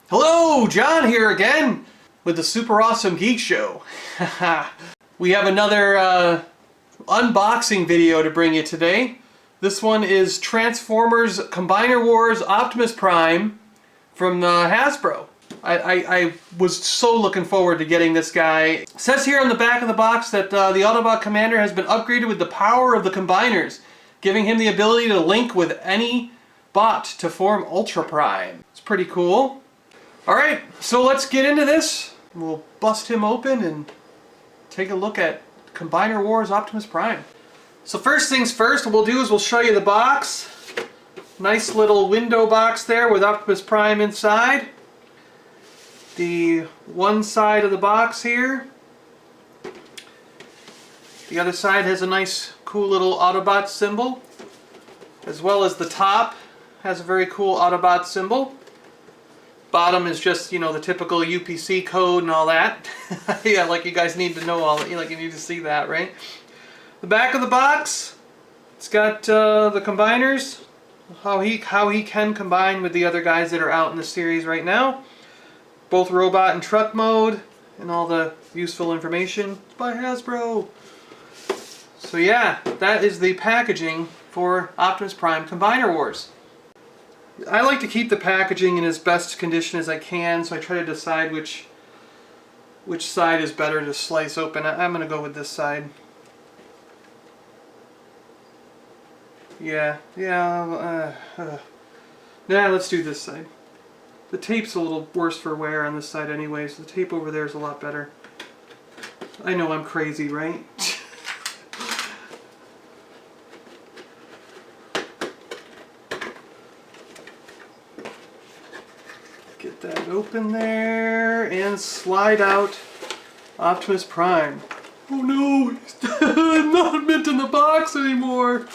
Hello, John here again with the Super Awesome Geek Show. We have another unboxing video to bring you today. This one is Transformers Combiner Wars Optimus Prime from Hasbro. I was so looking forward to getting this guy. It says here on the back of the box that the Autobot commander has been upgraded with the power of the combiners, giving him the ability to link with any bot to form Ultra Prime. It's pretty cool. Alright, so let's get into this. We'll bust him open and take a look at Combiner Wars Optimus Prime. So first things first, what we'll do is we'll show you the box. Nice little window box there with Optimus Prime inside. The one side of the box here. The other side has a nice cool little Autobot symbol, as well as the top has a very cool Autobot symbol. Bottom is just, you know, the typical UPC code and all that. Yeah, like you guys need to know all that, like you need to see that, right? The back of the box, it's got the combiners, how he can combine with the other guys that are out in the series right now. Both robot and truck mode, and all the useful information by Hasbro. So yeah, that is the packaging for Optimus Prime Combiner Wars. I like to keep the packaging in as best condition as I can, so I try to decide which side is better to slice open. I'm going to go with this side. Yeah, let's do this side. The tape's a little worse for wear on this side anyway, so the tape over there is a lot better. I know I'm crazy, right? Get that open there and slide out Optimus Prime. Oh no, he's not meant in the box anymore.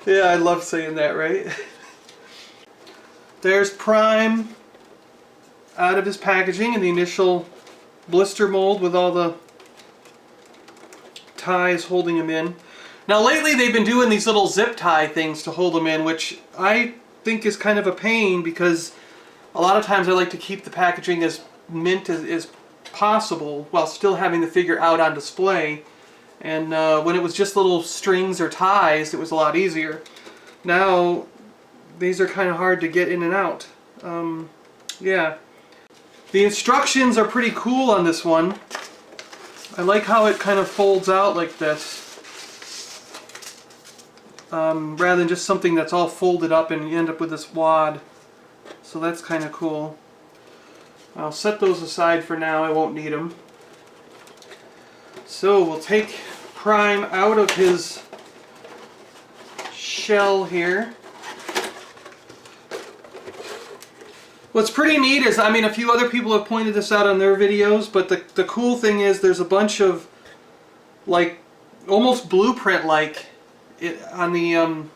Yeah, I love saying that, right? There's Prime out of his packaging in the initial blister mold with all the ties holding him in. Now lately they've been doing these little zip tie things to hold him in, which I think is kind of a pain because a lot of times I like to keep the packaging as mint as possible while still having the figure out on display. And when it was just little strings or ties, it was a lot easier. Now these are kind of hard to get in and out. Yeah. The instructions are pretty cool on this one. I like how it kind of folds out like this. Rather than just something that's all folded up and you end up with this wad. So that's kind of cool. I'll set those aside for now, I won't need them. So we'll take Prime out of his shell here. What's pretty neat is, I mean, a few other people have pointed this out on their videos, but the cool thing is there's a bunch of, like, almost blueprint-like on the,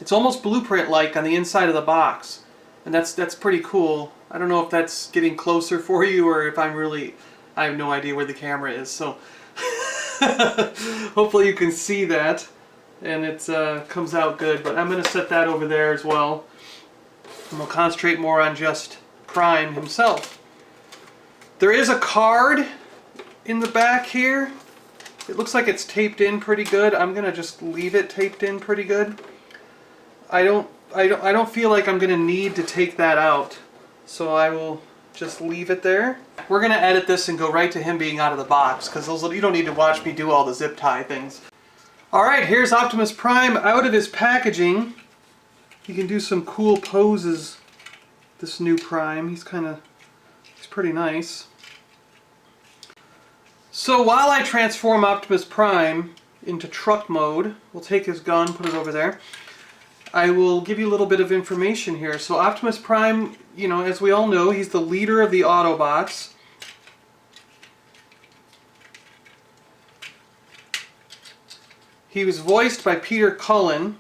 it's almost blueprint-like on the inside of the box. And that's pretty cool. I don't know if that's getting closer for you or if I have no idea where the camera is, so hopefully you can see that and it comes out good, but I'm going to set that over there as well. And we'll concentrate more on just Prime himself. There is a card in the back here. It looks like it's taped in pretty good. I'm gonna just leave it taped in pretty good. I don't feel like I'm gonna need to take that out, so I will just leave it there. We're gonna edit this and go right to him being out of the box, because you don't need to watch me do all the zip tie things. Alright, here's Optimus Prime out of his packaging. He can do some cool poses, this new Prime. He's pretty nice. So while I transform Optimus Prime into truck mode, we'll take his gun, put it over there. I will give you a little bit of information here. So Optimus Prime, you know, as we all know, he's the leader of the Autobots. He was voiced by Peter Cullen.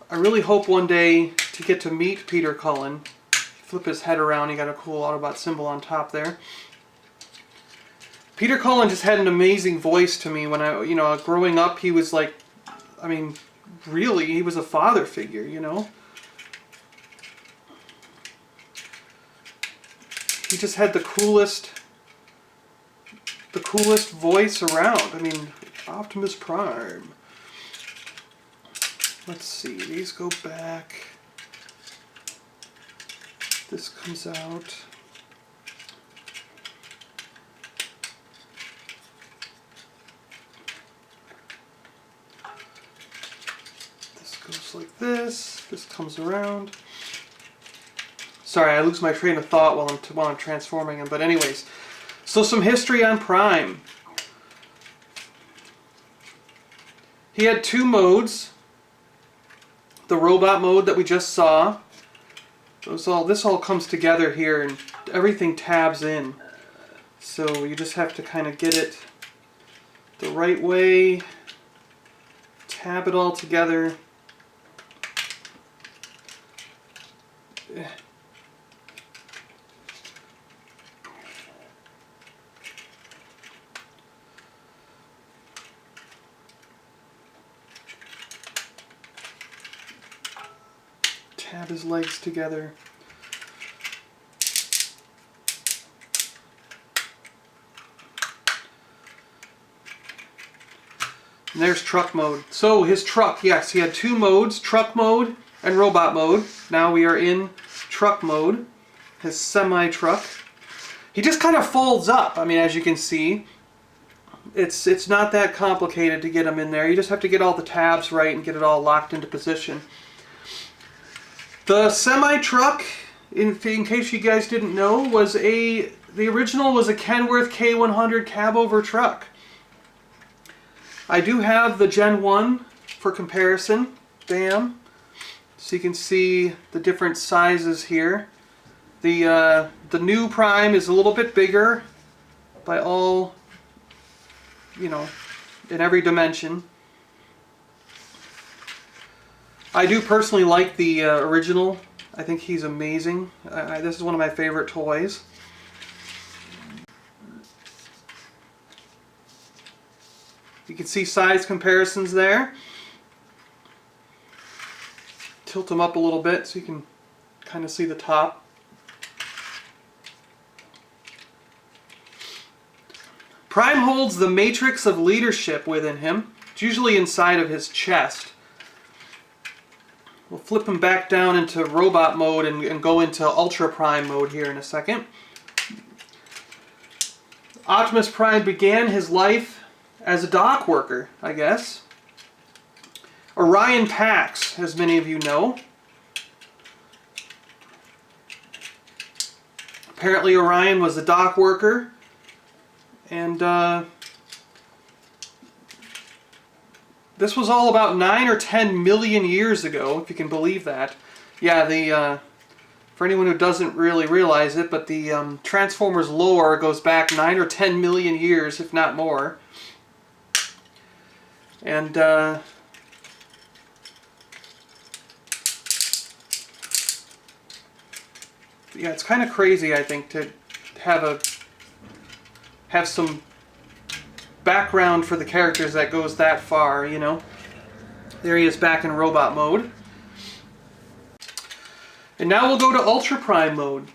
I really hope one day to get to meet Peter Cullen. Flip his head around, he got a cool Autobot symbol on top there. Peter Cullen just had an amazing voice to me when growing up, he was like, I mean, really, he was a father figure, you know. he just had the coolest voice around. I mean, Optimus Prime. Let's see, these go back. This comes out. This goes like this. This comes around. Sorry, I lose my train of thought while I'm transforming him. But anyways, so some history on Prime. He had two modes. The robot mode that we just saw. This all comes together here, and everything tabs in. So you just have to kind of get it the right way. Tab it all together. Tab his legs together. And there's truck mode. So his truck, yes, he had two modes, truck mode and robot mode. Now we are in truck mode, his semi-truck. He just kind of folds up. I mean, as you can see, it's not that complicated to get him in there. You just have to get all the tabs right and get it all locked into position. The semi-truck, in case you guys didn't know, the original was a Kenworth K100 cab-over truck. I do have the Gen 1 for comparison. Bam. So you can see the different sizes here. The new Prime is a little bit bigger by all, you know, in every dimension. I do personally like the original. I think he's amazing. This is one of my favorite toys. You can see size comparisons there. Tilt them up a little bit so you can kind of see the top. Prime holds the matrix of leadership within him. It's usually inside of his chest. We'll flip him back down into robot mode and go into Ultra Prime mode here in a second. Optimus Prime began his life as a dock worker, I guess. Orion Pax, as many of you know. Apparently Orion was a dock worker, and this was all about 9 or 10 million years ago, if you can believe that. Yeah, for anyone who doesn't really realize it, but the Transformers lore goes back 9 or 10 million years, if not more. And yeah, it's kind of crazy, I think, to have some background for the characters that goes that far, you know. There he is back in robot mode. And now we'll go to Ultra Prime mode.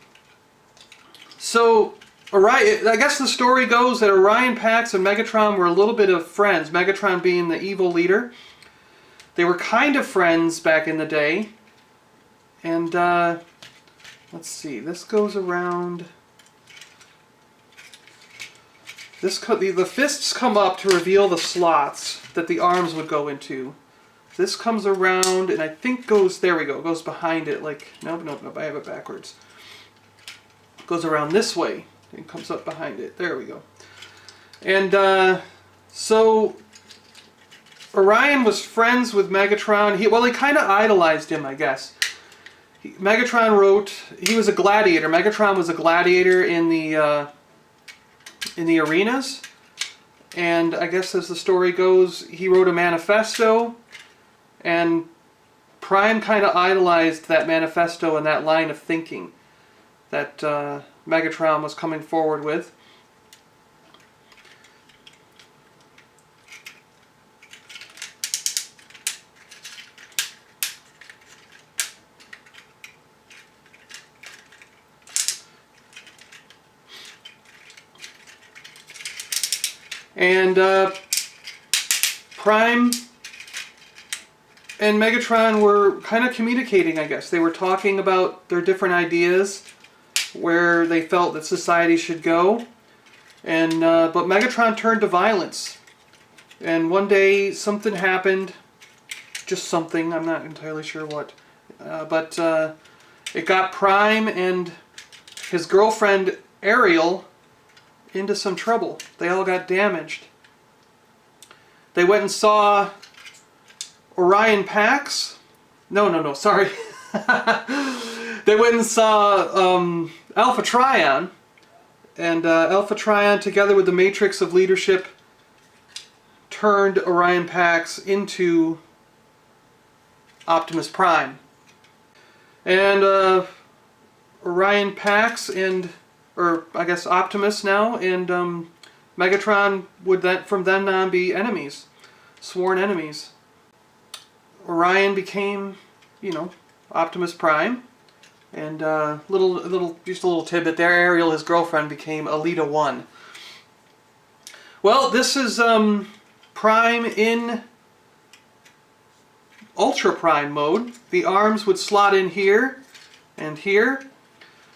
So, Orion, I guess the story goes that Orion Pax and Megatron were a little bit of friends, Megatron being the evil leader. They were kind of friends back in the day. And, let's see, this goes around. The fists come up to reveal the slots that the arms would go into. This comes around and I think goes, there we go, goes behind it like, nope, I have it backwards. Goes around this way and comes up behind it. There we go. And so Orion was friends with Megatron. He kind of idolized him, I guess. Megatron wrote, he was a gladiator. Megatron was a gladiator in the arenas, and I guess as the story goes, he wrote a manifesto, and Prime kind of idolized that manifesto and that line of thinking that Megatron was coming forward with. And Prime and Megatron were kind of communicating, I guess. They were talking about their different ideas, where they felt that society should go. And but Megatron turned to violence. And one day something happened, just something, I'm not entirely sure what. But it got Prime and his girlfriend Ariel into some trouble. They all got damaged. They went and saw Orion Pax. No, sorry. They went and saw Alpha Trion. And Alpha Trion, together with the Matrix of Leadership, turned Orion Pax into Optimus Prime. And Orion Pax and, or I guess Optimus now, and Megatron would from then on be enemies, sworn enemies. Orion became, you know, Optimus Prime, and just a little tidbit there. Ariel, his girlfriend, became Alita 1. Well, this is Prime in Ultra Prime mode. The arms would slot in here and here.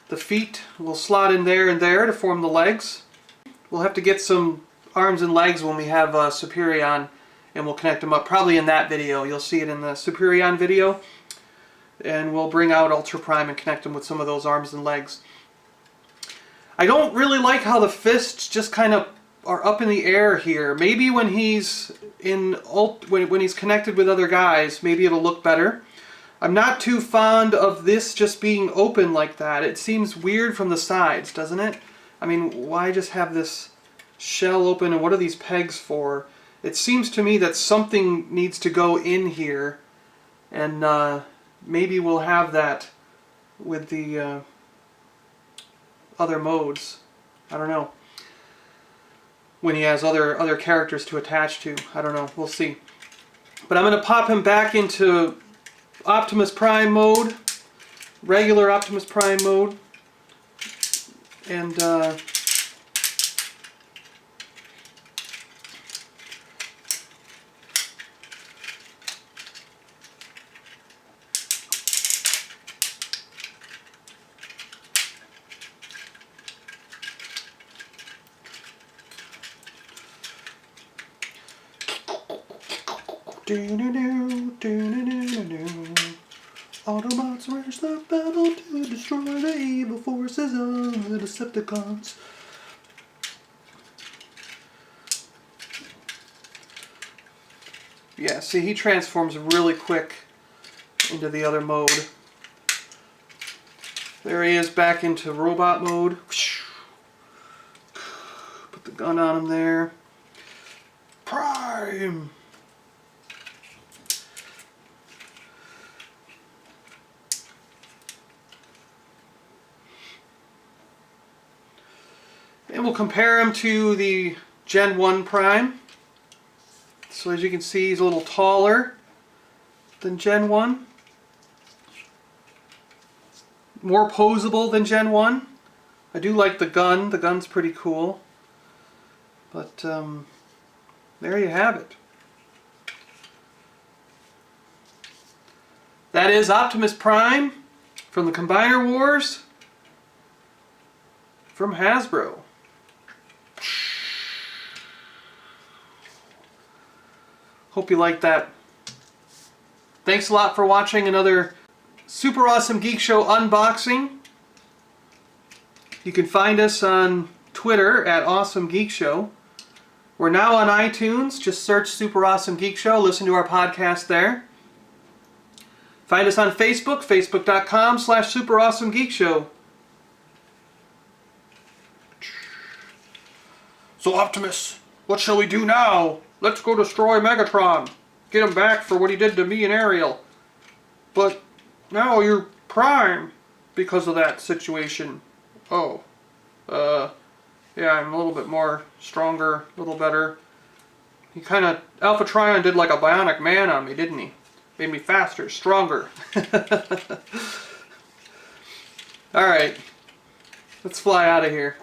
The feet will slot in there and there to form the legs. We'll have to get some arms and legs when we have Superion, and we'll connect them up, probably in that video. You'll see it in the Superion video. And we'll bring out Ultra Prime and connect them with some of those arms and legs. I don't really like how the fists just kind of are up in the air here. Maybe when he's when he's connected with other guys, maybe it'll look better. I'm not too fond of this just being open like that. It seems weird from the sides, doesn't it? I mean, why just have this shell open, and what are these pegs for? It seems to me that something needs to go in here, and maybe we'll have that with the other modes. I don't know. When he has other characters to attach to. I don't know. We'll see. But I'm going to pop him back into Optimus Prime mode. Regular Optimus Prime mode. And Autobots rush the battle to destroy the evil forces of the Decepticons. Yeah, see, he transforms really quick into the other mode. There he is, back into robot mode. Put the gun on him there. Prime! And we'll compare him to the Gen 1 Prime. So as you can see, he's a little taller than Gen 1. More posable than Gen 1. I do like the gun. The gun's pretty cool. But there you have it. That is Optimus Prime from the Combiner Wars from Hasbro. Hope you liked that. Thanks a lot for watching another Super Awesome Geek Show unboxing. You can find us on Twitter at Awesome Geek Show. We're now on iTunes. Just search Super Awesome Geek Show. Listen to our podcast there. Find us on Facebook, facebook.com/SuperAwesomeGeekShow. So Optimus, what shall we do now? Let's go destroy Megatron. Get him back for what he did to me and Ariel. But now you're Prime because of that situation. Oh. Yeah, I'm a little bit more stronger, a little better. He kind of, Alpha Trion did like a bionic man on me, didn't he? Made me faster, stronger. Alright. Let's fly out of here.